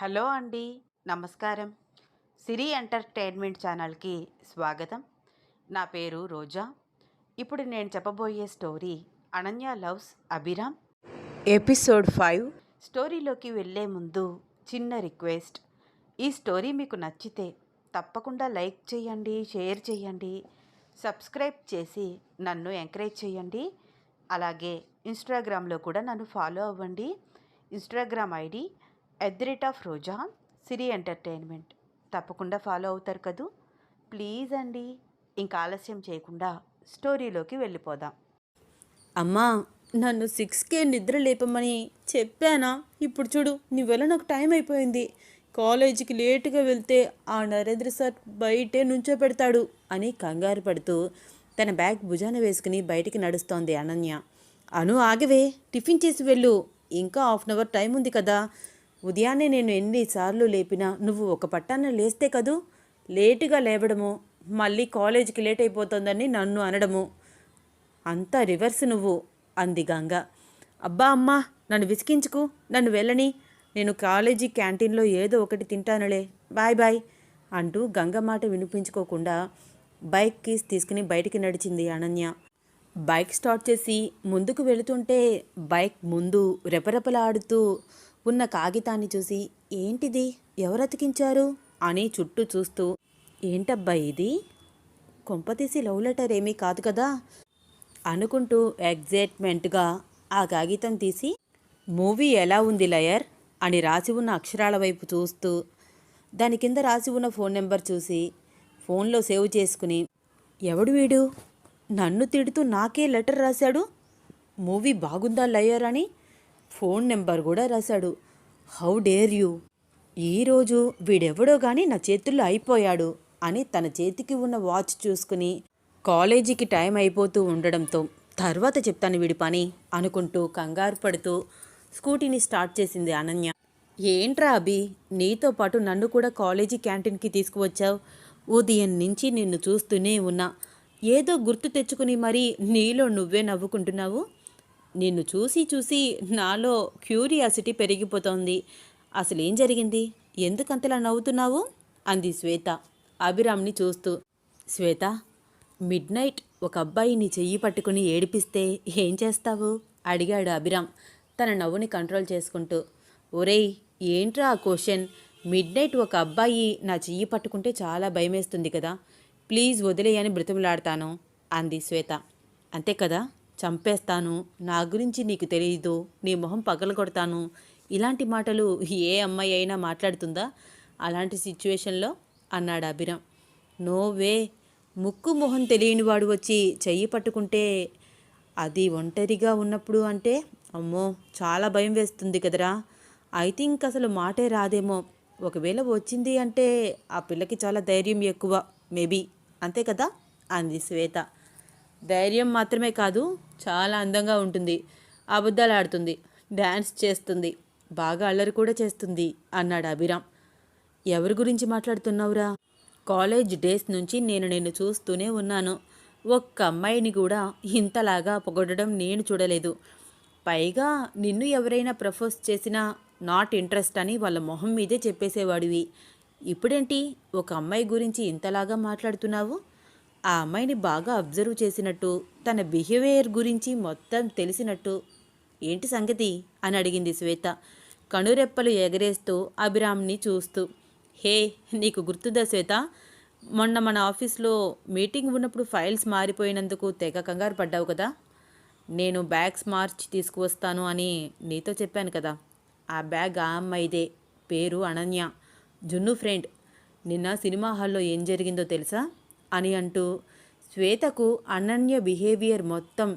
Hello అండి. నమస్కారం. సిరి entertainment ఛానల్‌కి స్వాగతం. నా పేరు రోజా. ఇప్పుడు నేను చెప్పబోయే story 'Ananya loves Abhiram' episode 5. స్టోరీలోకి వెళ్ళే ముందు చిన్న రిక్వెస్ట్. ఈ స్టోరీ మీకు నచ్చితే తప్పకుండా లైక్ చేయండి, షేర్ చేయండి, సబ్స్క్రైబ్ చేసి నన్ను ఎంకరేజ్ చేయండి. అలాగే ఇన్‌స్టాగ్రామ్‌లో కూడా నన్ను ఫాలో అవ్వండి. ఇన్‌స్టాగ్రామ్ ఐడీ @రోజా సిరి ఎంటర్టైన్మెంట్. తప్పకుండా ఫాలో అవుతారు కదూ. ప్లీజ్ అండి. ఇంకా ఆలస్యం చేయకుండా స్టోరీలోకి వెళ్ళిపోదాం. అమ్మా, నన్ను 6కే నిద్ర లేపమని చెప్పానా? ఇప్పుడు చూడు, నీ వల్ల నాకు టైం అయిపోయింది. కాలేజీకి లేటుగా వెళ్తే ఆ నరేంద్ర సార్ బయటే నుంచోపెడతాడు అని కంగారు పడుతూ తన బ్యాగ్ భుజాన వేసుకుని బయటికి నడుస్తోంది అనన్య. అను, ఆగవే, టిఫిన్ చేసి వెళ్ళు. ఇంకా హాఫ్ అన్ అవర్ టైం ఉంది కదా. ఉదయాన్నే నేను ఎన్నిసార్లు లేపినా నువ్వు ఒక పట్టాన లేస్తే కదూ. లేటుగా లేవడము, మళ్ళీ కాలేజీకి లేట్ అయిపోతుందని నన్ను అనడము, అంతా రివర్స్ నువ్వు అంది గంగ. అబ్బా అమ్మా, నన్ను విసికించుకు, నన్ను వెళ్ళని. నేను కాలేజీ క్యాంటీన్లో ఏదో ఒకటి తింటానులే, బాయ్ బాయ్ అంటూ గంగ మాట వినిపించుకోకుండా బైక్ కీస్ తీసుకుని బయటికి నడిచింది అనన్య. బైక్ స్టార్ట్ చేసి ముందుకు వెళుతుంటే బైక్ ముందు రెపరెపలాడుతూ ఉన్న కాగితాన్ని చూసి, ఏంటిది, ఎవరు అతికించారు అని చుట్టూ చూస్తూ, ఏంటబ్బా ఇది, కొంపతీసి లవ్ లెటర్ ఏమీ కాదు కదా అనుకుంటూ ఎగ్జైట్మెంట్గా ఆ కాగితం తీసి, మూవీ ఎలా ఉంది లయర్ అని రాసి ఉన్న అక్షరాల వైపు చూస్తూ దాని కింద రాసి ఉన్న ఫోన్ నెంబర్ చూసి ఫోన్లో సేవ్ చేసుకుని, ఎవడు వీడు, నన్ను తిడుతూ నాకే లెటర్ రాశాడు, మూవీ బాగుందా లయర్ అని ఫోన్ నెంబర్ కూడా రాశాడు. హౌ డేర్ యూ, ఈరోజు వీడెవడో గాని నా చేతుల్లో అయిపోయాడు అని తన చేతికి ఉన్న వాచ్ చూసుకుని కాలేజీకి టైం అయిపోతూ ఉండడంతో తర్వాత చెప్తాను వీడి పని అనుకుంటూ కంగారు పడుతూ స్కూటీని స్టార్ట్ చేసింది అనన్య. ఏంట్రా అభి, నీతో పాటు నన్ను కూడా కాలేజీ క్యాంటీన్కి తీసుకువచ్చావు. ఉదయం నుంచి నిన్ను చూస్తూనే ఉన్నా. ఏదో గుర్తు తెచ్చుకుని మరీ నీలో నువ్వే నవ్వుకుంటున్నావు. నిన్ను చూసి చూసి నాలో క్యూరియాసిటీ పెరిగిపోతోంది. అసలేం జరిగింది, ఎందుకంతలా నవ్వుతున్నావు అంది శ్వేత అభిరామ్ని చూస్తూ. శ్వేత, మిడ్ నైట్ ఒక అబ్బాయి నీ చెయ్యి పట్టుకుని ఏడిపిస్తే ఏం చేస్తావు అడిగాడు అభిరామ్ తన నవ్వుని కంట్రోల్ చేసుకుంటూ. ఒరేయ్, ఏంట్రా ఆ క్వశ్చన్, మిడ్ నైట్ ఒక అబ్బాయి నా చెయ్యి పట్టుకుంటే చాలా భయమేస్తుంది కదా, ప్లీజ్ వదిలేయని బ్రతిమలాడతాను అంది శ్వేత. అంతే కదా, చంపేస్తాను, నా గురించి నీకు తెలియదు, నీ మొహం పగలగొడతాను, ఇలాంటి మాటలు ఏ అమ్మాయి అయినా మాట్లాడుతుందా అలాంటి సిచ్యువేషన్లో అన్నాడు అభిరామ్. నోవే, ముక్కు మొహం తెలియనివాడు వచ్చి చెయ్యి పట్టుకుంటే, అది ఒంటరిగా ఉన్నప్పుడు అంటే, అమ్మో చాలా భయం వేస్తుంది కదరా. ఐ థింక్ అసలు మాటే రాదేమో. ఒకవేళ వచ్చింది అంటే ఆ పిల్లకి చాలా ధైర్యం ఎక్కువ మేబీ, అంతే కదా అంది శ్వేత. ధైర్యం మాత్రమే కాదు, చాలా అందంగా ఉంటుంది, అబద్ధాలు ఆడుతుంది, డ్యాన్స్ చేస్తుంది, బాగా అల్లరి కూడా చేస్తుంది అన్నాడు అభిరామ్. ఎవరి గురించి మాట్లాడుతున్నావురా? కాలేజ్ డేస్ నుంచి నేను నిన్ను చూస్తూనే ఉన్నాను. ఒక్క అమ్మాయిని కూడా ఇంతలాగా పొగడడం నేను చూడలేదు. పైగా నిన్ను ఎవరైనా ప్రపోజ్ చేసినా నాట్ ఇంట్రెస్ట్ అని వాళ్ళ మొహం మీదే చెప్పేసేవాడివి. ఇప్పుడేంటి ఒక అమ్మాయి గురించి ఇంతలాగా మాట్లాడుతున్నావు? ఆ అమ్మాయిని బాగా అబ్జర్వ్ చేసినట్టు, తన బిహేవియర్ గురించి మొత్తం తెలిసినట్టు, ఏంటి సంగతి అని అడిగింది శ్వేత కనురెప్పలు ఎగరేస్తూ అభిరామ్ని చూస్తూ. హే, నీకు గుర్తుందా శ్వేత, మొన్న మన ఆఫీస్లో మీటింగ్ ఉన్నప్పుడు ఫైల్స్ మారిపోయినందుకు తెగ కంగారు పడ్డావు కదా. నేను బ్యాగ్స్ మార్చి తీసుకువస్తాను అని నీతో చెప్పాను కదా. ఆ బ్యాగ్ ఆ అమ్మాయిదే, పేరు అనన్య, జున్ను ఫ్రెండ్. నిన్న సినిమా హాల్లో ఏం జరిగిందో తెలుసా అని అంటూ శ్వేతకు అనన్య బిహేవియర్ మొత్తం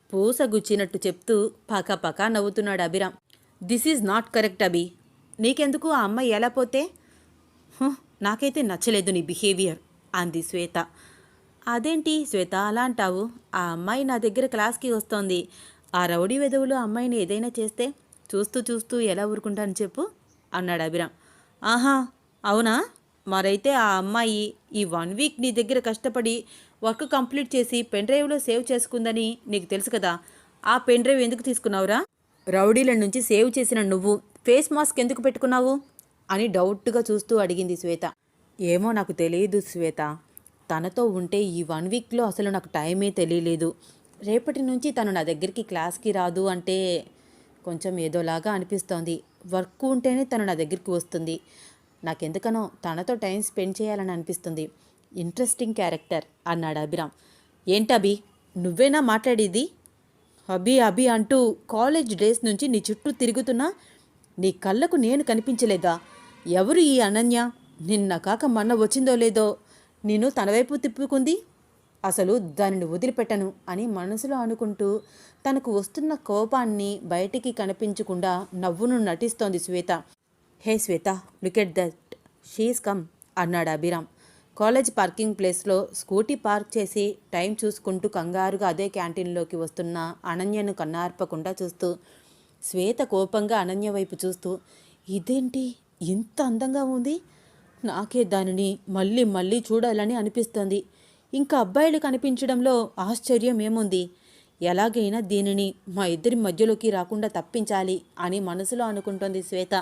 పూసగుచ్చినట్టు చెప్తూ పకాపకా నవ్వుతున్నాడు Abhiram. This is not correct Abhi, నీకెందుకు ఆ అమ్మాయి ఎలా పోతే? నాకైతే నచ్చలేదు నీ బిహేవియర్ అంది శ్వేత. అదేంటి శ్వేత అలా అంటావు? ఆ అమ్మాయి నా దగ్గర క్లాస్కి వస్తోంది. ఆ రౌడీ వెధవులు అమ్మాయిని ఏదైనా చేస్తే చూస్తూ చూస్తూ ఎలా ఊరుకుంటాను చెప్పు అన్నాడు అభిరామ్. ఆహా, అవునా? మరైతే ఆ అమ్మాయి ఈ 1 వీక్ నీ దగ్గర కష్టపడి వర్క్ కంప్లీట్ చేసి పెన్ డ్రైవ్లో సేవ్ చేసుకుందని నీకు తెలుసు కదా. ఆ పెన్ డ్రైవ్ ఎందుకు తీసుకున్నావురా? రౌడీల నుంచి సేవ్ చేసిన నువ్వు ఫేస్ మాస్క్ ఎందుకు పెట్టుకున్నావు అని డౌట్గా చూస్తూ అడిగింది శ్వేత. ఏమో నాకు తెలియదు శ్వేత, తనతో ఉంటే ఈ 1 వీక్లో అసలు నాకు టైమే తెలియలేదు. రేపటి నుంచి తను నా దగ్గరికి క్లాస్కి రాదు అంటే కొంచెం ఏదోలాగా అనిపిస్తోంది. వర్క్ ఉంటేనే తను నా దగ్గరికి వస్తుంది. నాకెందుకనో తనతో టైం స్పెండ్ చేయాలని అనిపిస్తుంది. ఇంట్రెస్టింగ్ క్యారెక్టర్ అన్నాడు అభిరామ్. ఏంటభి, నువ్వేనా మాట్లాడేది? అభి అభి అంటూ కాలేజ్ డేస్ నుంచి నీ చుట్టూ తిరుగుతున్నా నీ కళ్ళకు నేను కనిపించలేదా? ఎవరు ఈ అనన్య? నిన్న కాక మొన్న వచ్చిందో లేదో నేను తన వైపు తిప్పుకుంది. అసలు దానిని వదిలిపెట్టను అని మనసులో అనుకుంటూ తనకు వస్తున్న కోపాన్ని బయటికి కనిపించకుండా నవ్వును నటిస్తోంది Shweta. Hey Shweta, look at that, she's come అన్నాడు అభిరామ్. కాలేజ్ పార్కింగ్ ప్లేస్లో స్కూటీ పార్క్ చేసి టైం చూసుకుంటూ కంగారుగా అదే క్యాంటీన్లోకి వస్తున్న అనన్యను కన్నార్పకుండా చూస్తూ, శ్వేత కోపంగా అనన్య వైపు చూస్తూ, ఇదేంటి ఇంత అందంగా ఉంది? నాకే దానిని మళ్ళీ మళ్ళీ చూడాలని అనిపిస్తుంది. ఇంకా అబ్బాయిలు కనిపించడంలో ఆశ్చర్యం ఏముంది? ఎలాగైనా దీనిని మా ఇద్దరి మధ్యలోకి రాకుండా తప్పించాలి అని మనసులో అనుకుంటోంది శ్వేత.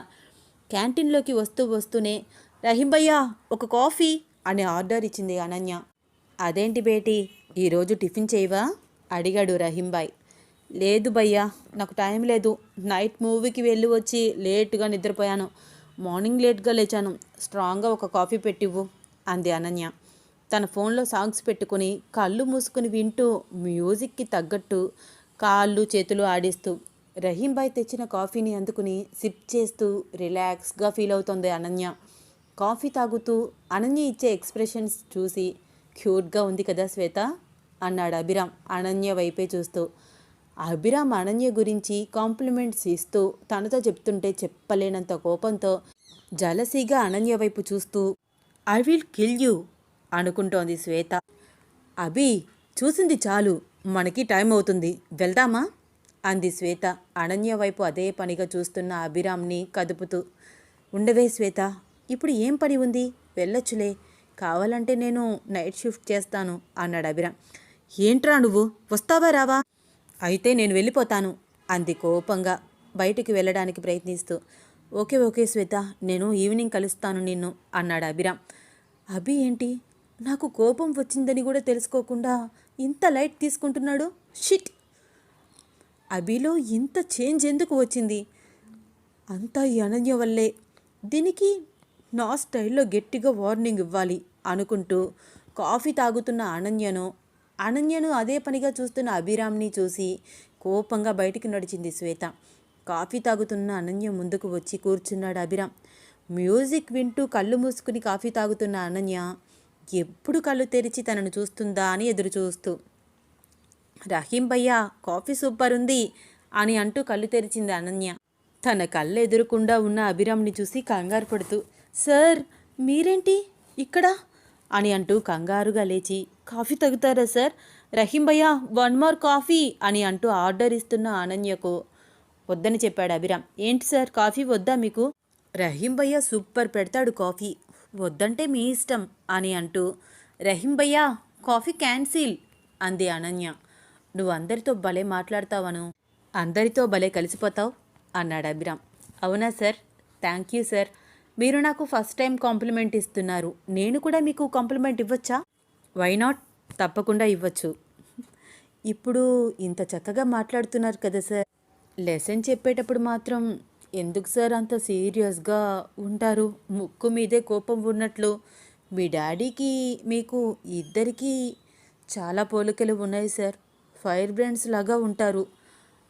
క్యాంటీన్లోకి వస్తూనే రహీం భయ్యా, ఒక కాఫీ అని ఆర్డర్ ఇచ్చింది అనన్య. అదేంటి బేటీ, ఈరోజు టిఫిన్ చేయవా అడిగాడు రహీంబాయ్. లేదు భయ్యా, నాకు టైం లేదు. నైట్ మూవీకి వెళ్ళి వచ్చి లేటుగా నిద్రపోయాను. మార్నింగ్ లేట్గా లేచాను. స్ట్రాంగ్గా ఒక కాఫీ పెట్టివ్వు అంది అనన్య. తన ఫోన్లో సాంగ్స్ పెట్టుకుని కళ్ళు మూసుకుని వింటూ మ్యూజిక్కి తగ్గట్టు కాళ్ళు చేతులు ఆడిస్తూ రహీంబాయ్ తెచ్చిన కాఫీని అందుకుని సిప్ చేస్తూ రిలాక్స్గా ఫీల్ అవుతోంది అనన్య. కాఫీ తాగుతూ అనన్య ఇచ్చే ఎక్స్ప్రెషన్స్ చూసి, క్యూట్గా ఉంది కదా శ్వేత అన్నాడు అభిరామ్ అనన్య వైపే చూస్తూ. అభిరామ్ అనన్య గురించి కాంప్లిమెంట్స్ ఇస్తూ తనతో చెప్తుంటే చెప్పలేనంత కోపంతో జలసీగా అనన్య వైపు చూస్తూ, ఐ విల్ కిల్ యూ అనుకుంటోంది శ్వేత. అభి, చూసింది చాలు, మనకి టైం అవుతుంది, వెళ్దామా అంది శ్వేత అనన్య వైపు అదే పనిగా చూస్తున్న అభిరామ్ని కదుపుతూ. ఉండవే శ్వేత, ఇప్పుడు ఏం పని ఉంది, వెళ్ళొచ్చులే. కావాలంటే నేను నైట్ షిఫ్ట్ చేస్తాను అన్నాడు అభిరామ్. ఏంట్రా నువ్వు, వస్తావా రావా? అయితే నేను వెళ్ళిపోతాను అంది కోపంగా బయటికి వెళ్ళడానికి ప్రయత్నిస్తూ. ఓకే ఓకే శ్వేత, నేను ఈవినింగ్ కలుస్తాను నిన్ను అన్నాడు అభిరామ్. అభి ఏంటి, నాకు కోపం వచ్చిందని కూడా తెలుసుకోకుండా ఇంత లైట్ తీసుకుంటున్నాడు? షిట్, అభిలో ఇంత చేంజ్ ఎందుకు వచ్చింది? అంతా ఈ అనన్య వల్లే. దీనికి నా స్టైల్లో గట్టిగా వార్నింగ్ ఇవ్వాలి అనుకుంటూ కాఫీ తాగుతున్న అనన్యను అదే పనిగా చూస్తున్న అభిరామ్ని చూసి కోపంగా బయటికి నడిచింది శ్వేత. కాఫీ తాగుతున్న అనన్య ముందుకు వచ్చి కూర్చున్నాడు అభిరామ్. మ్యూజిక్ వింటూ కళ్ళు మూసుకుని కాఫీ తాగుతున్న అనన్య ఎప్పుడు కళ్ళు తెరిచి తనను చూస్తుందా అని ఎదురు చూస్తూ, రహీం భయ్యా, కాఫీ సూపర్ ఉంది అని అంటూ కళ్ళు తెరిచింది అనన్య. తన కళ్ళు ఎదురుకుండా ఉన్న అభిరామ్ని చూసి కంగారు పడుతూ, సార్ మీరేంటి ఇక్కడ అని అంటూ కంగారుగా లేచి, కాఫీ తాగుతారా సార్? రహీం భయ్యా, 1 more కాఫీ అని అంటూ ఆర్డర్ ఇస్తున్న అనన్యకు వద్దని చెప్పాడు అభిరామ్. ఏంటి సార్, కాఫీ వద్దా మీకు? రహీం భయ్యా సూపర్ పెడతాడు కాఫీ, వద్దంటే మీ ఇష్టం అని అంటూ, రహీం భయ్యా, కాఫీ క్యాన్సిల్ అంది అనన్య. నువ్వు అందరితో భలే మాట్లాడతావను, అందరితో భలే కలిసిపోతావు అన్నాడు అభిరామ్. అవునా సార్, థ్యాంక్ యూ సార్. మీరు నాకు ఫస్ట్ టైం కాంప్లిమెంట్ ఇస్తున్నారు, నేను కూడా మీకు కాంప్లిమెంట్ ఇవ్వచ్చా? వై నాట్, తప్పకుండా ఇవ్వచ్చు. ఇప్పుడు ఇంత చక్కగా మాట్లాడుతున్నారు కదా సార్, లెసన్ చెప్పేటప్పుడు మాత్రం ఎందుకు సార్ అంత సీరియస్గా ఉంటారు? ముక్కు మీదే కోపం ఉన్నట్లు. మీ డాడీకి మీకు ఇద్దరికీ చాలా పోలికలు ఉన్నాయి సార్, ఫైర్ బ్రాండ్స్ లాగా ఉంటారు.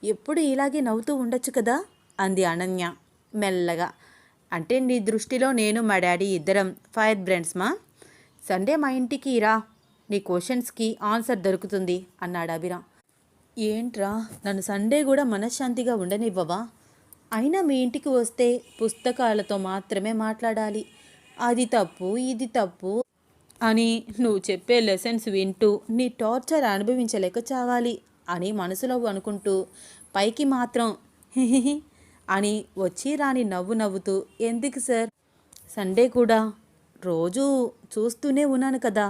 ఎప్పుడు ఇలాగే నవ్వుతూ ఉండొచ్చు కదా అంది అనన్య మెల్లగా. అంటే నీ దృష్టిలో నేను మా డాడీ ఇద్దరం ఫైర్ బ్రాండ్స్ మా? సండే మా ఇంటికి రా, నీ క్వశ్చన్స్కి ఆన్సర్ దొరుకుతుంది అన్నాడు అభిరామ్. ఏంట్రా, నన్ను సండే కూడా మనశ్శాంతిగా ఉండనివ్వవా? అయినా మీ ఇంటికి వస్తే పుస్తకాలతో మాత్రమే మాట్లాడాలి, అది తప్పు ఇది తప్పు అని నువ్వు చెప్పే లెసన్స్ వింటూ నీ టార్చర్ అనుభవించలేక చావాలి అని మనసులో అనుకుంటూ పైకి మాత్రం హిహిహి అని వచ్చి రాని నవ్వు నవ్వుతూ, ఎందుకు సార్, సండే కూడా రోజూ చూస్తూనే ఉన్నాను కదా,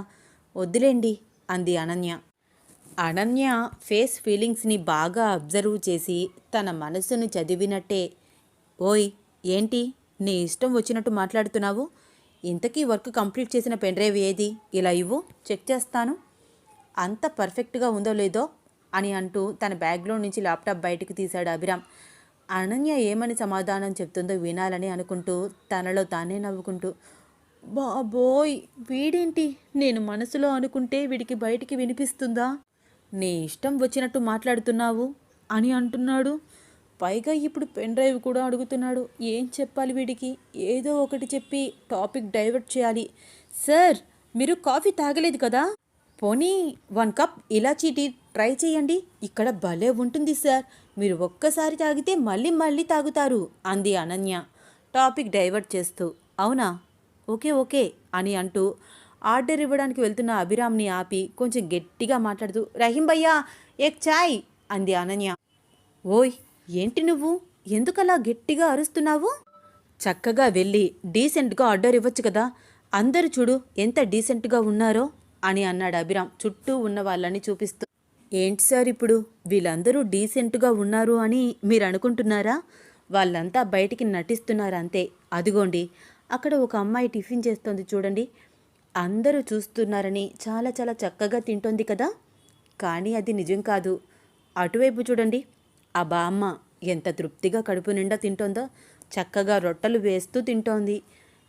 వద్దులేండి అంది అనన్య. అనన్య ఫేస్ ఫీలింగ్స్ని బాగా అబ్జర్వ్ చేసి తన మనసును చదివినట్టే, ఓయ్ ఏంటి నీ ఇష్టం వచ్చినట్టు మాట్లాడుతున్నావు. ఇంతకీ వర్క్ కంప్లీట్ చేసిన పెన్ డ్రైవ్ ఏది? ఇలా ఇవ్వు, చెక్ చేస్తాను. అంత పర్ఫెక్ట్గా ఉందో లేదో అని అంటూ తన బ్యాగ్లో నుంచి ల్యాప్టాప్ బయటికి తీశాడు అభిరామ్. అనన్య ఏమని సమాధానం చెప్తుందో వినాలని అనుకుంటూ తనలో తానే నవ్వుకుంటూ, బాబోయ్ వీడేంటి నేను మనసులో అనుకుంటే వీడికి బయటికి వినిపిస్తుందా? నీ ఇష్టం వచ్చినట్టు మాట్లాడుతున్నావు అని అంటున్నాడు. పైగా ఇప్పుడు పెన్ డ్రైవ్ కూడా అడుగుతున్నాడు. ఏం చెప్పాలి వీడికి? ఏదో ఒకటి చెప్పి టాపిక్ డైవర్ట్ చేయాలి. సార్, మీరు కాఫీ తాగలేదు కదా? పోనీ 1 కప్ ఇలాచీ టీ ట్రై చేయండి. ఇక్కడ భలే ఉంటుంది సార్. మీరు ఒక్కసారి తాగితే మళ్ళీ మళ్ళీ తాగుతారు అంది అనన్య టాపిక్ డైవర్ట్ చేస్తూ. అవునా, ఓకే ఓకే అని అంటూ ఆర్డర్ ఇవ్వడానికి వెళ్తున్న అభిరామ్ని ఆపి కొంచెం గట్టిగా మాట్లాడుతూ, రహీం భయ్యా ఏక్ చాయ్ అంది అనన్య. ఓయ్ ఏంటి నువ్వు ఎందుకలా గట్టిగా అరుస్తున్నావు? చక్కగా వెళ్ళి డీసెంట్గా ఆర్డర్ ఇవ్వచ్చు కదా. అందరూ చూడు ఎంత డీసెంట్గా ఉన్నారో అని అన్నాడు అభిరామ్ చుట్టూ ఉన్న వాళ్ళని చూపిస్తూ. ఏంటి సార్ ఇప్పుడు వీళ్ళందరూ డీసెంట్గా ఉన్నారు అని మీరు అనుకుంటున్నారా? వాళ్ళంతా బయటికి నటిస్తున్నారు అంతే. అదిగోండి అక్కడ ఒక అమ్మాయి టిఫిన్ చేస్తోంది చూడండి. అందరూ చూస్తున్నారని చాలా చాలా చక్కగా తింటోంది కదా. కానీ అది నిజం కాదు. అటువైపు చూడండి, ఆ బామ్మ ఎంత తృప్తిగా కడుపు నిండా తింటోందో. చక్కగా రొట్టెలు వేస్తూ తింటోంది.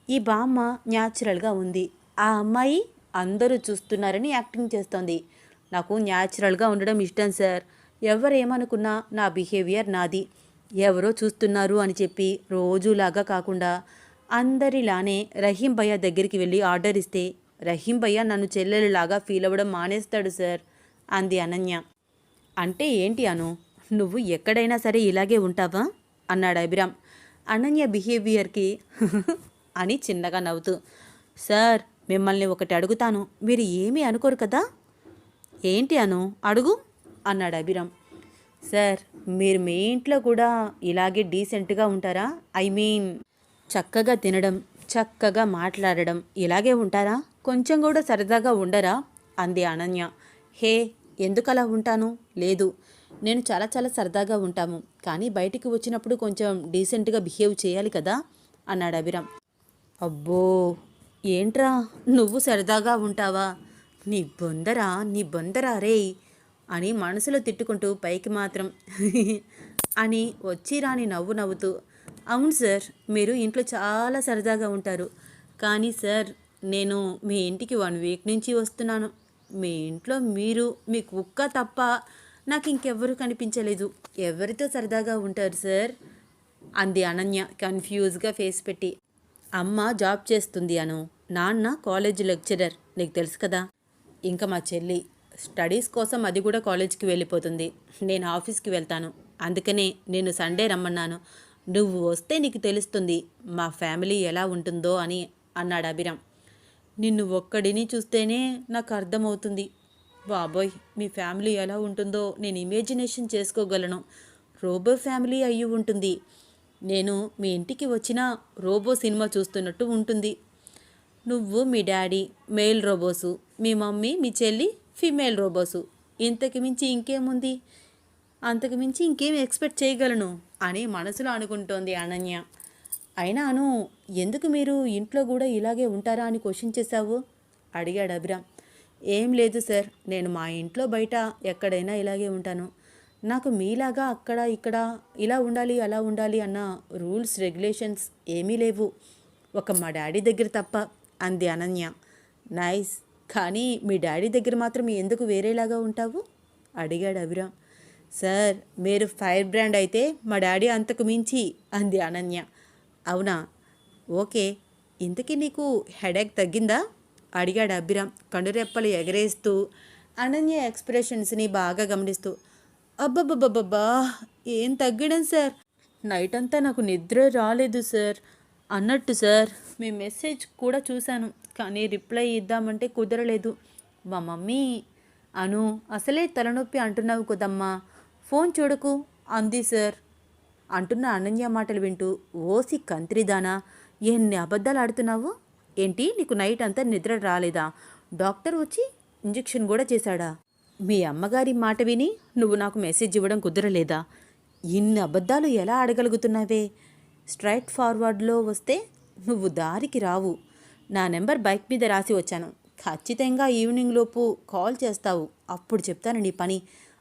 ఈ బామ్మ న్యాచురల్గా ఉంది. ఆ అమ్మాయి అందరూ చూస్తున్నారని యాక్టింగ్ చేస్తోంది. నాకు న్యాచురల్గా ఉండడం ఇష్టం సార్. ఎవరేమనుకున్నా నా బిహేవియర్ నాది. ఎవరో చూస్తున్నారు అని చెప్పి రోజులాగా కాకుండా అందరిలానే రహీం భయ్య దగ్గరికి వెళ్ళి ఆర్డర్ ఇస్తే రహీం భయ్య నన్ను చెల్లెలులాగా ఫీల్ అవ్వడం మానేస్తాడు సార్ అంది అనన్య. అంటే ఏంటి అను, నువ్వు ఎక్కడైనా సరే ఇలాగే ఉంటావా అన్నాడు అభిరామ్ అనన్య బిహేవియర్కి అని చిన్నగా నవ్వుతూ. సార్, మిమ్మల్ని ఒకటి అడుగుతాను, మీరు ఏమీ అనుకోరు కదా? ఏంటి అను, అడుగు అన్నాడు అభిరామ్. సార్, మీరు మీ ఇంట్లో కూడా ఇలాగే డీసెంట్గా ఉంటారా? ఐ మీన్ చక్కగా తినడం, చక్కగా మాట్లాడడం ఇలాగే ఉంటారా? కొంచెం కూడా సరదాగా ఉండరా అంది అనన్య. హే, ఎందుకలా ఉంటాను? లేదు, నేను చాలా చాలా సరదాగా ఉంటాము. కానీ బయటికి వచ్చినప్పుడు కొంచెం డీసెంట్గా బిహేవ్ చేయాలి కదా అన్నాడు అభిరామ్. అబ్బో, ఏంట్రా నువ్వు సరదాగా ఉంటావా? నీ బొందరా రే అని మనసులో తిట్టుకుంటూ పైకి మాత్రం అని వచ్చి రాని నవ్వు నవ్వుతూ, అవును సార్, మీరు ఇంట్లో చాలా సరదాగా ఉంటారు. కానీ సార్, నేను మీ ఇంటికి 1 వీక్ నుంచి వస్తున్నాను. మీ ఇంట్లో మీరు, మీ కుక్క తప్ప నాకు ఇంకెవ్వరూ కనిపించలేదు. ఎవరితో సరదాగా ఉంటారు సార్ అంది అనన్య కన్ఫ్యూజ్గా ఫేస్ పెట్టి. అమ్మ జాబ్ చేస్తుంది అను, నాన్న కాలేజ్ లెక్చరర్, నీకు తెలుసు కదా. ఇంకా మా చెల్లి స్టడీస్ కోసం అది కూడా కాలేజ్కి వెళ్ళిపోతుంది. నేను ఆఫీస్కి వెళ్తాను. అందుకనే నేను సండే రమ్మన్నాను. నువ్వు వస్తే నీకు తెలుస్తుంది మా ఫ్యామిలీ ఎలా ఉంటుందో అని అన్నాడు అభిరామ్. నిన్ను ఒక్కడిని చూస్తేనే నాకు అర్థమవుతుంది. బాబోయ్, మీ ఫ్యామిలీ ఎలా ఉంటుందో నేను ఇమేజినేషన్ చేసుకోగలను. రోబో ఫ్యామిలీ అయ్యి ఉంటుంది. నేను మీ ఇంటికి వచ్చిన రోబో సినిమా చూస్తున్నట్టు ఉంటుంది. నువ్వు మీ డాడీ మేల్ రోబోసు, మీ మమ్మీ మీ చెల్లి ఫీమేల్ రోబోసు. ఇంతకు మించి ఇంకేముంది? అంతకు మించి ఇంకేం ఎక్స్పెక్ట్ చేయగలను అని మనసులో అనుకుంటోంది అనన్య. అయినా అను, ఎందుకు మీరు ఇంట్లో కూడా ఇలాగే ఉంటారా అని క్వశ్చన్ చేశావు అడిగాడు అభిరామ్. ఏం లేదు సార్, నేను మా ఇంట్లో బయట ఎక్కడైనా ఇలాగే ఉంటాను. నాకు మీలాగా అక్కడ ఇక్కడ ఇలా ఉండాలి అలా ఉండాలి అన్న రూల్స్ రెగ్యులేషన్స్ ఏమీ లేవు, ఒక మా డాడీ దగ్గర తప్ప అంది అనన్య. నైస్, కానీ మీ డాడీ దగ్గర మాత్రం ఎందుకు వేరేలాగా ఉంటావు అడిగాడు అభిరామ్. సార్, మీరు ఫైర్ బ్రాండ్ అయితే మా డాడీ అంతకు మించి అంది అనన్య. అవునా, ఓకే. ఇంతకీ నీకు హెడేక్ తగ్గిందా అడిగాడు అభిరామ్ కండురెప్పలు ఎగరేస్తూ అనన్య ఎక్స్ప్రెషన్స్ని బాగా గమనిస్తూ. అబ్బబ్బబ్బబ్బా, ఏం తగ్గడం సార్, నైట్ అంతా నాకు నిద్ర రాలేదు సార్. అన్నట్టు సార్, మీ మెసేజ్ కూడా చూశాను, కానీ రిప్లై ఇద్దామంటే కుదరలేదు. మా మమ్మీ అను, అసలే తలనొప్పి అంటున్నావు కదమ్మా, ఫోన్ చూడకు అంది సార్ అంటున్న అనన్య మాటలు వింటూ, ఓసి కంత్రిదానా, ఎన్ని అబద్ధాలు ఆడుతున్నావు ఏంటి? నీకు నైట్ అంతా నిద్ర రాలేదా? డాక్టర్ వచ్చి ఇంజెక్షన్ కూడా చేశాడా? మీ అమ్మగారి మాట విని నువ్వు నాకు మెసేజ్ ఇవ్వడం కుదరలేదా? ఇన్ని అబద్ధాలు ఎలా ఆడగలుగుతున్నావే? స్ట్రైట్ ఫార్వర్డ్లో వస్తే నువ్వు దారికి రావు. నా నెంబర్ బైక్ మీద రాసి వచ్చాను. ఖచ్చితంగా ఈవినింగ్ లోపు కాల్ చేస్తావు. అప్పుడు చెప్తాను నీ పని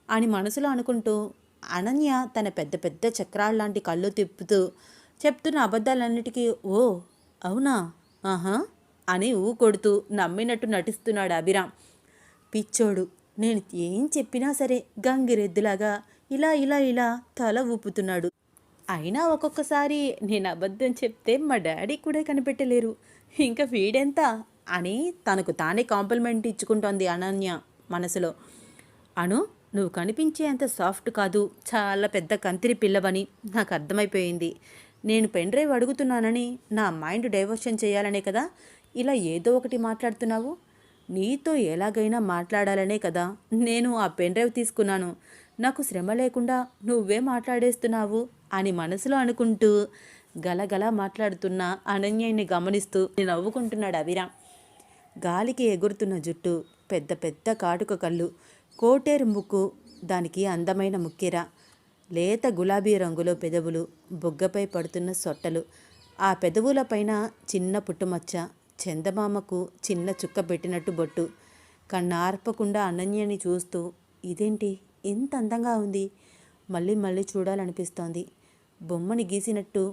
అని మనసులో అనుకుంటూ అనన్య తన పెద్ద పెద్ద చక్రాల్లాంటి కళ్ళు తిప్పుతూ చెప్తున్న అబద్ధాలన్నిటికీ ఓ అవునా ఆహా అని కొడుతూ నమ్మినట్టు నటిస్తున్నాడు అభిరామ్. పిచ్చోడు, నేను ఏం చెప్పినా సరే గంగిరెద్దులాగా ఇలా ఇలా ఇలా తల ఊపుతున్నాడు. అయినా ఒక్కొక్కసారి నేను అబద్ధం చెప్తే మా డాడీ కూడా కనిపెట్టలేరు, ఇంకా వీడెంత అని తనకు తానే కాంప్లిమెంట్ ఇచ్చుకుంటోంది అనన్య మనసులో. అను, నువ్వు కనిపించేంత సాఫ్ట్ కాదు, చాలా పెద్ద కంతిరి పిల్లవని నాకు అర్థమైపోయింది. నేను పెన్ డ్రైవ్ అడుగుతున్నానని నా మైండ్ డైవర్షన్ చేయాలనే కదా ఇలా ఏదో ఒకటి మాట్లాడుతున్నావు. నీతో ఎలాగైనా మాట్లాడాలనే కదా నేను ఆ పెన్ డ్రైవ్ తీసుకున్నాను. నాకు శ్రమ లేకుండా నువ్వే మాట్లాడేస్తున్నావు అని మనసులో అనుకుంటూ గలగల మాట్లాడుతున్న అనన్యని గమనిస్తూ నవ్వుకుంటున్నాడు అభిరామ్. గాలికి ఎగురుతున్న జుట్టు, పెద్ద పెద్ద కాటుక కళ్ళు, కోటేరు ముక్కు, దానికి అందమైన ముక్కెర, లేత గులాబీ రంగులో పెదవులు, బుగ్గపై పడుతున్న సొట్టలు, ఆ పెదవులపైన చిన్న పుట్టుమచ్చ, చందమామకు చిన్న చుక్క పెట్టినట్టు బొట్టు. కన్నార్పకుండా అనన్యని చూస్తూ ఇదేంటి ఎంత అందంగా ఉంది, మళ్ళీ మళ్ళీ చూడాలనిపిస్తోంది. బొమ్మని గీసినట్టు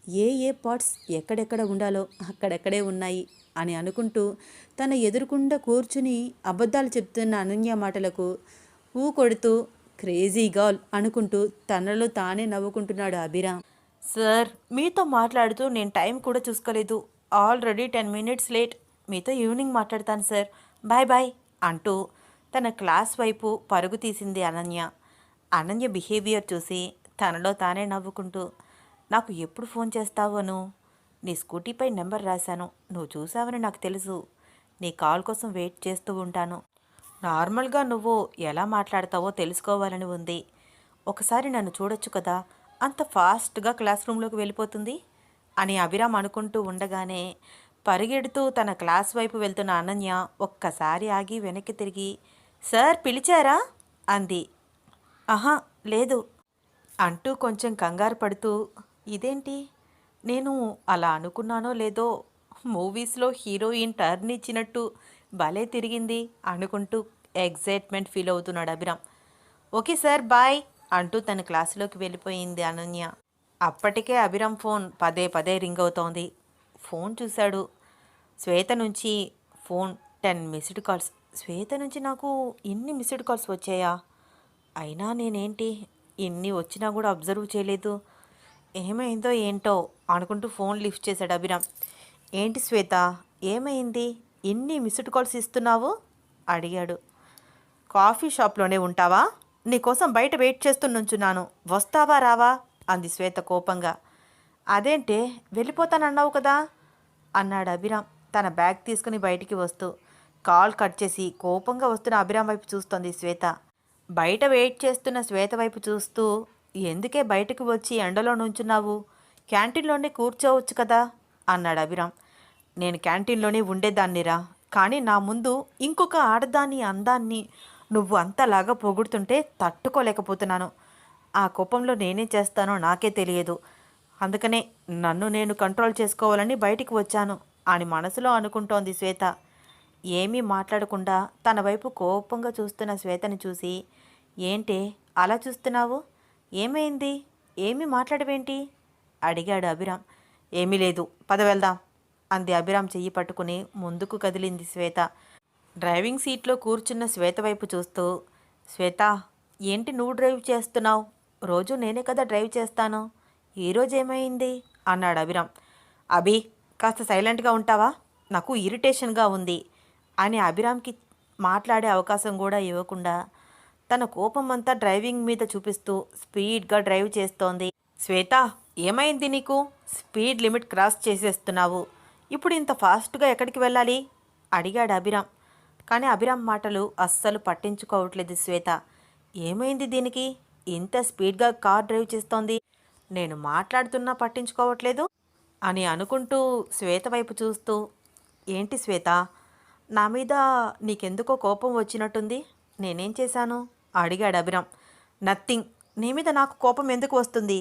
ఏ ఏ పార్ట్స్ ఎక్కడెక్కడ ఉండాలో అక్కడెక్కడే ఉన్నాయి అని అనుకుంటూ తన ఎదురుకుండా కూర్చుని అబద్ధాలు చెప్తున్న అనన్య మాటలకు కొడుతూ క్రేజీ గర్ల్ అనుకుంటూ తనలో తానే నవ్వుకుంటున్నాడు అభిరామ్. సార్, మీతో మాట్లాడుతూ నేను టైం కూడా చూసుకోలేదు. Already 10 minutes late. మీతో ఈవినింగ్ మాట్లాడతాను సార్, బాయ్ బాయ్ అంటూ తన క్లాస్ వైపు పరుగు తీసింది అనన్య. అనన్య బిహేవియర్ చూసి తనలో తానే నవ్వుకుంటూ, నాకు ఎప్పుడు ఫోన్ చేస్తావను? నీ స్కూటీపై నెంబర్ రాశాను, నువ్వు చూసావని నాకు తెలుసు. నీ కాల్ కోసం వెయిట్ చేస్తూ ఉంటాను. నార్మల్గా నువ్వు ఎలా మాట్లాడతావో తెలుసుకోవాలని ఉంది. ఒకసారి నన్ను చూడొచ్చు కదా, అంత ఫాస్ట్గా క్లాస్ రూమ్లోకి వెళ్ళిపోతుంది అని అభిరామ్ అనుకుంటూ ఉండగానే పరిగెడుతూ తన క్లాస్ వైపు వెళ్తున్న అనన్య ఒక్కసారి ఆగి వెనక్కి తిరిగి, సార్ పిలిచారా అంది. ఆహా లేదు అంటూ కొంచెం కంగారు పడుతూ, ఇదేంటి, నేను అలా అనుకున్నానో లేదో మూవీస్లో హీరోయిన్ టర్న్ ఇచ్చినట్టు భలే తిరిగింది అనుకుంటూ ఎగ్జైట్మెంట్ ఫీల్ అవుతున్నాడు అభిరామ్. ఓకే సార్ బాయ్ అంటూ తన క్లాసులోకి వెళ్ళిపోయింది అనన్య. అప్పటికే అభిరామ్ ఫోన్ పదే పదే రింగ్ అవుతోంది. ఫోన్ చూశాడు. శ్వేత నుంచి ఫోన్ 10 మిస్డ్ కాల్స్. శ్వేత నుంచి నాకు ఇన్ని మిస్డ్ కాల్స్ వచ్చాయా? అయినా నేనేంటి ఇన్ని వచ్చినా కూడా అబ్జర్వ్ చేయలేదు. ఏమైందో ఏంటో అనుకుంటూ ఫోన్ లిఫ్ట్ చేశాడు అభిరామ్. ఏంటి శ్వేత, ఏమైంది, ఇన్ని మిస్డ్ కాల్స్ ఇస్తున్నావు అడిగాడు. కాఫీ షాప్లోనే ఉంటావా? నీకోసం బయట వెయిట్ చేస్తూ నుంచున్నాను, వస్తావా రావా అంది శ్వేత కోపంగా. అదేంటే వెళ్ళిపోతానన్నావు కదా అన్నాడు అభిరామ్ తన బ్యాగ్ తీసుకుని బయటికి వస్తూ. కాల్ కట్ చేసి కోపంగా వస్తున్న అభిరామ్ వైపు చూస్తోంది శ్వేత. బయట వెయిట్ చేస్తున్న శ్వేత వైపు చూస్తూ, ఎందుకే బయటకు వచ్చి ఎండలో నుంచున్నావు, క్యాంటీన్లోనే కూర్చోవచ్చు కదా అన్నాడు అభిరామ్. నేను క్యాంటీన్లోనే ఉండేదాన్నిరా, కానీ నా ముందు ఇంకొక ఆడదాని అందాన్ని నువ్వు అంతలాగా పొగుడుతుంటే తట్టుకోలేకపోతున్నాను. ఆ కోపంలో నేనేం చేస్తానో నాకే తెలియదు. అందుకనే నన్ను నేను కంట్రోల్ చేసుకోవాలని బయటికి వచ్చాను అని మనసులో అనుకుంటోంది శ్వేత. ఏమీ మాట్లాడకుండా తన వైపు కోపంగా చూస్తున్న శ్వేతని చూసి, ఏంటే అలా చూస్తున్నావు, ఏమైంది, ఏమీ మాట్లాడవేంటి అడిగాడు అభిరామ్. ఏమీ లేదు, పద వెళ్దాం అంది అభిరామ్ చెయ్యి పట్టుకుని ముందుకు కదిలింది శ్వేత. డ్రైవింగ్ సీట్లో కూర్చున్న శ్వేత వైపు చూస్తూ, శ్వేత ఏంటి నువ్వు డ్రైవ్ చేస్తున్నావు, రోజు నేనే కదా డ్రైవ్ చేస్తాను, ఈరోజు ఏమైంది అన్నాడు అభిరామ్. అభి కాస్త సైలెంట్గా ఉంటావా, నాకు ఇరిటేషన్గా ఉంది అని అభిరామ్కి మాట్లాడే అవకాశం కూడా ఇవ్వకుండా తన కోపం అంతా డ్రైవింగ్ మీద చూపిస్తూ స్పీడ్గా డ్రైవ్ చేస్తోంది. శ్వేత ఏమైంది నీకు, స్పీడ్ లిమిట్ క్రాస్ చేసేస్తున్నావు, ఇప్పుడు ఇంత ఫాస్ట్గా ఎక్కడికి వెళ్ళాలి అడిగాడు అభిరామ్. కానీ అభిరామ్ మాటలు అస్సలు పట్టించుకోవట్లేదు శ్వేత. ఏమైంది దీనికి, ఇంత స్పీడ్గా కార్ డ్రైవ్ చేస్తోంది, నేను మాట్లాడుతున్నా పట్టించుకోవట్లేదు అని అనుకుంటూ శ్వేత వైపు చూస్తూ, ఏంటి శ్వేత, నా మీద నీకెందుకో కోపం వచ్చినట్టుంది, నేనేం చేశాను అడిగాడు అభిరామ్. నథింగ్, నీ మీద నాకు కోపం ఎందుకు వస్తుంది,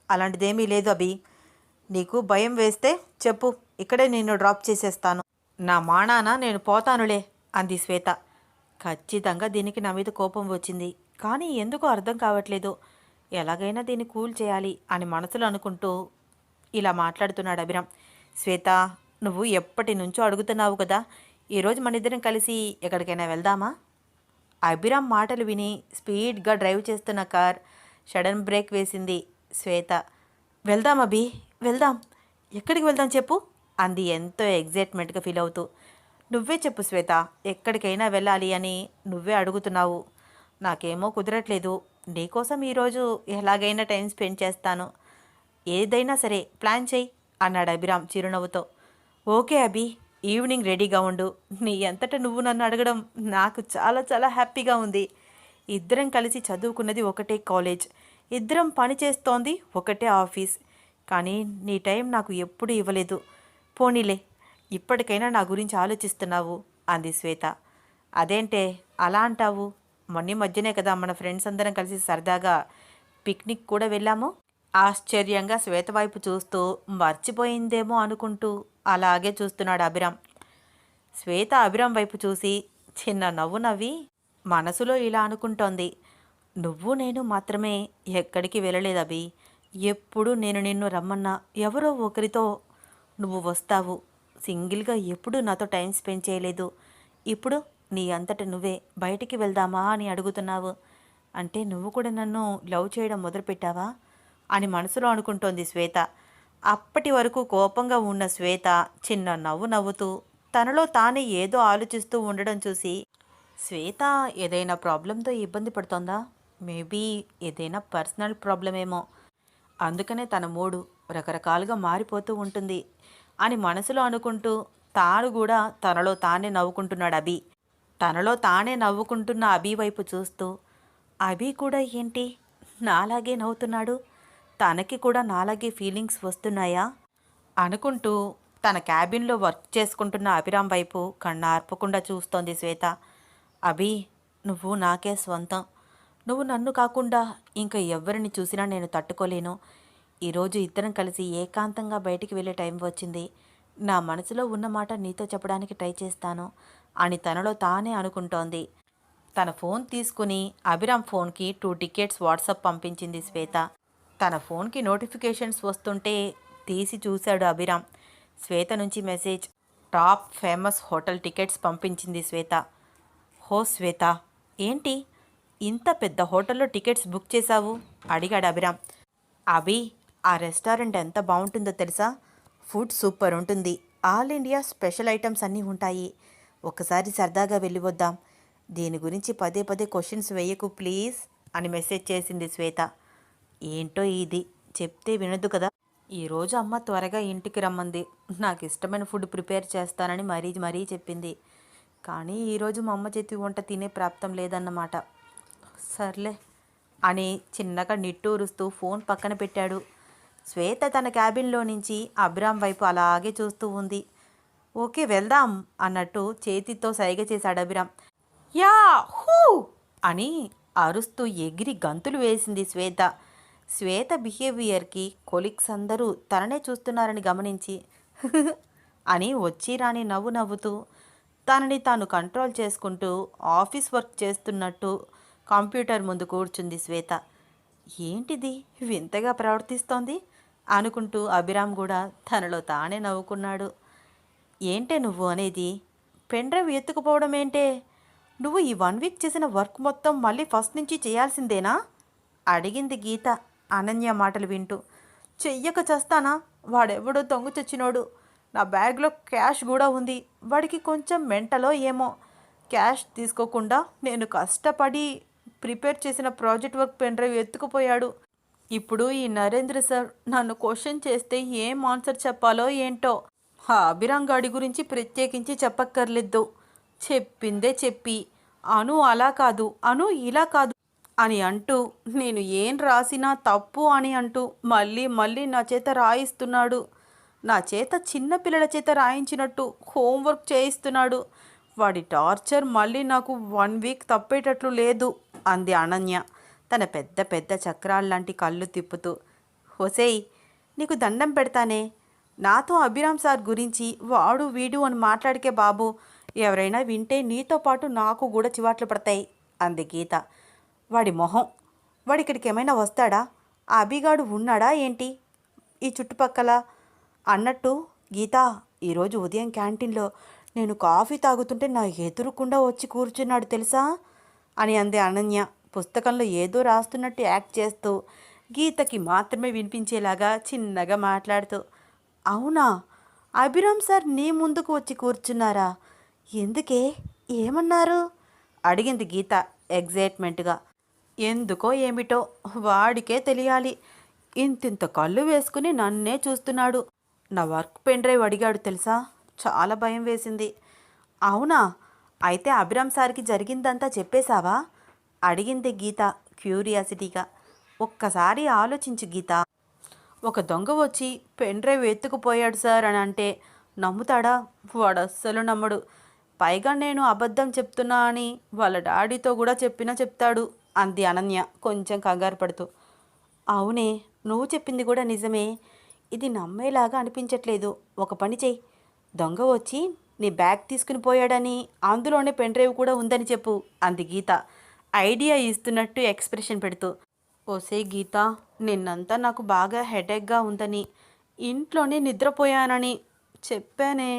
అలాంటిదేమీ లేదు అభి, నీకు భయం వేస్తే చెప్పు, ఇక్కడే నిన్ను డ్రాప్ చేసేస్తాను. నా మానాన నేను పోతానులే అంది శ్వేత. ఖచ్చితంగా దీనికి నా మీద కోపం వచ్చింది, కానీ ఎందుకో అర్థం కావట్లేదు. ఎలాగైనా దీన్ని కూల్ చేయాలి అని మనసులో అనుకుంటూ ఇలా మాట్లాడుతున్నాడు అభిరామ్. శ్వేత, నువ్వు ఎప్పటి నుంచో అడుగుతున్నావు కదా, ఈరోజు మన ఇద్దరం కలిసి ఎక్కడికైనా వెళ్దామా? అభిరామ్ మాటలు విని స్పీడ్గా డ్రైవ్ చేస్తున్న కార్ సడన్ బ్రేక్ వేసింది శ్వేత. వెళ్దాం అభి, వెళ్దాం. ఎక్కడికి వెళ్దాం చెప్పు అంది ఎంతో ఎగ్జైట్మెంట్గా ఫీల్ అవుతూ. నువ్వే చెప్పు శ్వేత, ఎక్కడికైనా వెళ్ళాలి అని నువ్వే అడుగుతున్నావు. నాకేమో కుదరట్లేదు. నీకోసం ఈరోజు ఎలాగైనా టైం స్పెండ్ చేస్తాను. ఏదైనా సరే ప్లాన్ చెయ్యి అన్నాడు అభిరామ్ చిరునవ్వుతో. ఓకే అభి, ఈవినింగ్ రెడీగా ఉండు. నీ అంతటా నువ్వు నన్ను అడగడం నాకు చాలా చాలా హ్యాపీగా ఉంది. ఇద్దరం కలిసి చదువుకున్నది ఒకటే కాలేజ్, ఇద్దరం పని చేస్తోంది ఒకటే ఆఫీస్, కానీ నీ టైం నాకు ఎప్పుడూ ఇవ్వలేదు. పోనీలే, ఇప్పటికైనా నా గురించి ఆలోచిస్తున్నావు అంది శ్వేత. అదేంటే అలా అంటావు? మొన్న మధ్యనే కదా మన ఫ్రెండ్స్ అందరం కలిసి సరదాగా పిక్నిక్ కూడా వెళ్ళాము. ఆశ్చర్యంగా శ్వేత వైపు చూస్తూ మర్చిపోయిందేమో అనుకుంటూ అలాగే చూస్తున్నాడు అభిరామ్. శ్వేత అభిరామ్ వైపు చూసి చిన్న నవ్వు నవ్వి మనసులో ఇలా అనుకుంటోంది. నువ్వు నేను మాత్రమే ఎక్కడికి వెళ్ళలేదు అభి. ఎప్పుడు నేను నిన్ను రమ్మన్నా ఎవరో ఒకరితో నువ్వు వస్తావు. సింగిల్గా ఎప్పుడూ నాతో టైం స్పెండ్ చేయలేదు. ఇప్పుడు నీ అంతట నువ్వే బయటికి వెళ్దామా అని అడుగుతున్నావు. అంటే నువ్వు కూడా నన్ను లవ్ చేయడం మొదలుపెట్టావా అని మనసులో అనుకుంటోంది శ్వేత. అప్పటి వరకు కోపంగా ఉన్న శ్వేత చిన్న నవ్వు నవ్వుతూ తనలో తానే ఏదో ఆలోచిస్తూ ఉండడం చూసి, శ్వేత ఏదైనా ప్రాబ్లంతో ఇబ్బంది పడుతోందా? మేబీ ఏదైనా పర్సనల్ ప్రాబ్లమేమో, అందుకనే తన మూడు రకరకాలుగా మారిపోతూ ఉంటుంది అని మనసులో అనుకుంటూ తాను కూడా తనలో తానే నవ్వుకుంటున్నాడు అభి. తనలో తానే నవ్వుకుంటున్న అభి వైపు చూస్తూ, అభి కూడా ఏంటి నాలాగే నవ్వుతున్నాడు, తనకి కూడా నాలాగే ఫీలింగ్స్ వస్తున్నాయా అనుకుంటూ తన క్యాబిన్లో వర్క్ చేసుకుంటున్న అభిరామ్ వైపు కన్నార్పకుండా చూస్తోంది శ్వేత. అభి, నువ్వు నాకే స్వంతం. నువ్వు నన్ను కాకుండా ఇంకా ఎవరిని చూసినా నేను తట్టుకోలేను. ఈరోజు ఇద్దరం కలిసి ఏకాంతంగా బయటికి వెళ్ళే టైం వచ్చింది. నా మనసులో ఉన్న మాట నీతో చెప్పడానికి ట్రై చేస్తాను అని తనలో తానే అనుకుంటోంది. తన ఫోన్ తీసుకుని అభిరామ్ ఫోన్కి 2 టికెట్స్ వాట్సాప్ పంపించింది శ్వేత. తన ఫోన్కి నోటిఫికేషన్స్ వస్తుంటే తీసి చూశాడు అభిరామ్. శ్వేత నుంచి message. Top famous hotel tickets పంపించింది శ్వేత. హో శ్వేత, ఏంటి ఇంత పెద్ద హోటల్లో టికెట్స్ బుక్ చేశావు అడిగాడు అభిరామ్. అభి, ఆ రెస్టారెంట్ ఎంత బాగుంటుందో తెలుసా? ఫుడ్ సూపర్ ఉంటుంది. ఆల్ ఇండియా స్పెషల్ ఐటమ్స్ అన్నీ ఉంటాయి. ఒకసారి సరదాగా వెళ్ళి వద్దాం. దీని గురించి పదే పదే క్వశ్చన్స్ వేయకు ప్లీజ్ అని మెసేజ్ చేసింది శ్వేత. ఏంటో ఇది, చెప్తే వినదు కదా. ఈరోజు అమ్మ త్వరగా ఇంటికి రమ్మంది. నాకు ఇష్టమైన ఫుడ్ ప్రిపేర్ చేస్తానని మరీ చెప్పింది. కానీ ఈరోజు మా అమ్మ చేతి వంట తినే ప్రాప్తం లేదన్నమాట. సర్లే అని చిన్నగా నిట్టూరుస్తూ ఫోన్ పక్కన పెట్టాడు. శ్వేత తన క్యాబిన్లో నుంచి అభిరామ్ వైపు అలాగే చూస్తూ ఉంది. ఓకే వెళ్దాం అన్నట్టు చేతితో సైగ చేశాడు అభిరామ్. యా హూ అని అరుస్తూ ఎగిరి గంతులు వేసింది శ్వేత. శ్వేత బిహేవియర్కి కొలీగ్స్ అందరూ తననే చూస్తున్నారని గమనించి అని వచ్చి రాని నవ్వు నవ్వుతూ తనని తాను కంట్రోల్ చేసుకుంటూ ఆఫీస్ వర్క్ చేస్తున్నట్టు కంప్యూటర్ ముందు కూర్చుంది శ్వేత. ఏంటిది వింతగా ప్రవర్తిస్తోంది అనుకుంటూ అభిరామ్ కూడా తనలో తానే నవ్వుకున్నాడు. ఏంటే నువ్వు అనేది? పెన్ డ్రైవ్ ఎత్తుకుపోవడం ఏంటే? నువ్వు ఈ 1 వీక్ చేసిన వర్క్ మొత్తం మళ్ళీ ఫస్ట్ నుంచి చేయాల్సిందేనా అడిగింది గీత అనన్య మాటలు వింటూ. చెయ్యక చేస్తానా? వాడెవడో దొంగ చచ్చినోడు. నా బ్యాగ్లో క్యాష్ కూడా ఉంది. వాడికి కొంచెం మెంటలో ఏమో. క్యాష్ తీసుకోకుండా నేను కష్టపడి ప్రిపేర్ చేసిన ప్రాజెక్ట్ వర్క్ పెన్ డ్రైవ్ ఎత్తుకుపోయాడు. ఇప్పుడు ఈ నరేంద్ర సార్ నన్ను క్వశ్చన్ చేస్తే ఏం ఆన్సర్ చెప్పాలో ఏంటో. ఆ అభిరామ్ గాడి గురించి ప్రత్యేకించి చెప్పక్కర్లేదు. చెప్పిందే చెప్పి అను అలా కాదు, అను ఇలా కాదు అని అంటూ నేను ఏం రాసినా తప్పు అని అంటూ మళ్ళీ నా చేత రాయిస్తున్నాడు. నా చేత చిన్నపిల్లల చేత రాయించినట్టు హోంవర్క్ చేయిస్తున్నాడు. వాడి టార్చర్ మళ్ళీ నాకు 1 వీక్ తప్పేటట్లు లేదు అంది అనన్య తన పెద్ద పెద్ద చక్రాల్లాంటి కళ్ళు తిప్పుతూ. హొసేయ్, నీకు దండం పెడతానే. నాతో అభిరామ్ సార్ గురించి వాడు వీడు అని మాట్లాడికే బాబు. ఎవరైనా వింటే నీతో పాటు నాకు కూడా చివాట్లు పడతాయి అంది గీత. వాడి మొహం, వాడిక్కడికి ఏమైనా వస్తాడా? ఆ అభిగాడు ఉన్నాడా ఏంటి ఈ చుట్టుపక్కల? అన్నట్టు గీత, ఈరోజు ఉదయం క్యాంటీన్లో నేను కాఫీ తాగుతుంటే నా ఎదురుకుండా వచ్చి కూర్చున్నాడు తెలుసా అని అంది అనన్య, పుస్తకంలో ఏదో రాస్తున్నట్టు యాక్ట్ చేస్తూ, గీతకి మాత్రమే వినిపించేలాగా చిన్నగా మాట్లాడుతూ. అవునా, అభిరామ్ సార్ నీ ముందుకు వచ్చి కూర్చున్నారా? ఎందుకే, ఏమన్నారు అడిగింది గీత ఎగ్జైట్మెంట్గా. ఎందుకో ఏమిటో వాడికే తెలియాలి. ఇంతింత కళ్ళు వేసుకుని నన్నే చూస్తున్నాడు. నా వర్క్ పెన్ డ్రైవ్ అడిగాడు తెలుసా, చాలా భయం వేసింది. అవునా, అయితే అభిరామ్ సార్కి జరిగిందంతా చెప్పేశావా అడిగింది గీత క్యూరియాసిటీగా. ఒక్కసారి ఆలోచించు గీత, ఒక దొంగ వచ్చి పెన్ డ్రైవ్ ఎత్తుకుపోయాడు సార్ అని అంటే నమ్ముతాడా? వాడు అస్సలు నమ్మడు. పైగా నేను అబద్ధం చెప్తున్నా అని వాళ్ళ డాడీతో కూడా చెప్తాడు అంది అనన్య కొంచెం కంగారు పడుతూ. అవునే, నువ్వు చెప్పింది కూడా నిజమే. ఇది నమ్మేలాగా అనిపించట్లేదు. ఒక పని చెయ్యి, దొంగ వచ్చి నీ బ్యాగ్ తీసుకుని పోయాడని, అందులోనే పెన్ డ్రైవ్ కూడా ఉందని చెప్పు అంది గీత ఐడియా ఇస్తున్నట్టు ఎక్స్ప్రెషన్ పెడుతూ. ఓసే గీత, నిన్నంతా నాకు బాగా హెడేక్గా ఉందని, ఇంట్లోనే నిద్రపోయానని చెప్పానే.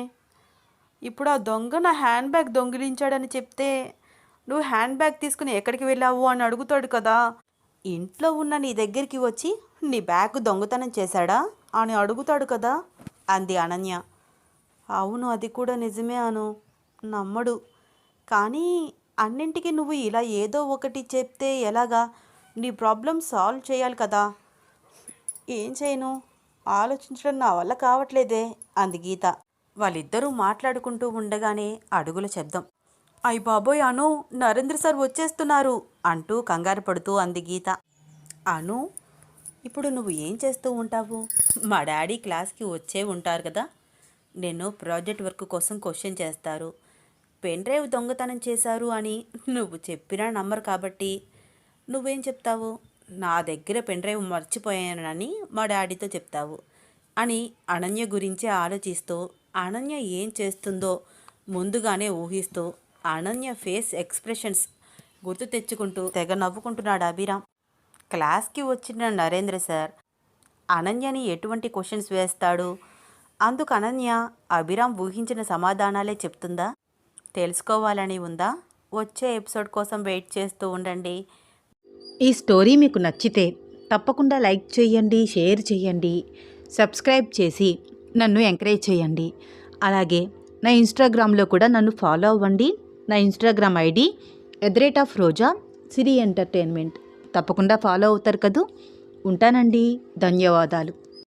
ఇప్పుడు ఆ దొంగ నా హ్యాండ్ బ్యాగ్ దొంగిలించాడని చెప్తే నువ్వు హ్యాండ్ బ్యాగ్ తీసుకుని ఎక్కడికి వెళ్ళావు అని అడుగుతాడు కదా. ఇంట్లో ఉన్న నీ దగ్గరికి వచ్చి నీ బ్యాగ్ దొంగతనం చేశాడా అని అడుగుతాడు కదా అంది అనన్య. అవును, అది కూడా నిజమే అను, నమ్మడు. కానీ అన్నింటికి నువ్వు ఇలా ఏదో ఒకటి చెప్తే ఎలాగా? నీ ప్రాబ్లం సాల్వ్ చేయాలి కదా. ఏం చేయను, ఆలోచించడం నా వల్ల కావట్లేదే అంది గీత. వాళ్ళిద్దరూ మాట్లాడుకుంటూ ఉండగానే అడుగుల శబ్దం. అయ్ బాబోయ్ అను, నరేంద్ర సార్ వచ్చేస్తున్నారు అంటూ కంగారు పడుతూ అంది గీత. అను, ఇప్పుడు నువ్వు ఏం చేస్తూ ఉంటావు? మా డాడీ క్లాస్కి వచ్చే ఉంటారు కదా. నేను ప్రాజెక్ట్ వర్క్ కోసం క్వశ్చన్ చేస్తారు. పెన్ డ్రైవ్ దొంగతనం చేశారు అని నువ్వు చెప్పినా నమ్మరు కాబట్టి నువ్వేం చెప్తావు? నా దగ్గర పెన్ డ్రైవ్ మర్చిపోయానని మా డాడీతో చెప్తావు అని అనన్య గురించి ఆలోచిస్తూ, అనన్య ఏం చేస్తుందో ముందుగానే ఊహిస్తూ, అనన్య ఫేస్ ఎక్స్ప్రెషన్స్ గుర్తు తెచ్చుకుంటూ తెగ నవ్వుకుంటున్నాడు అభిరామ్. క్లాస్కి వచ్చిన నరేంద్ర సార్ అనన్యని ఎటువంటి క్వశ్చన్స్ వేస్తాడు? అందుకు అనన్య అభిరామ్ ఊహించిన సమాధానాలే చెప్తుందా? తెలుసుకోవాలని ఉందా? వచ్చే ఎపిసోడ్ కోసం వెయిట్ చేస్తూ ఉండండి. ఈ స్టోరీ మీకు నచ్చితే తప్పకుండా లైక్ చేయండి, షేర్ చేయండి, సబ్స్క్రైబ్ చేసి నన్ను ఎంకరేజ్ చేయండి. అలాగే నా ఇన్స్టాగ్రామ్లో కూడా నన్ను ఫాలో అవ్వండి. నా ఇన్స్టాగ్రామ్ ఐడి @రోజా సిరి ఎంటర్టైన్మెంట్. తప్పకుండా ఫాలో అవుతారు కదూ. ఉంటానండి, ధన్యవాదాలు.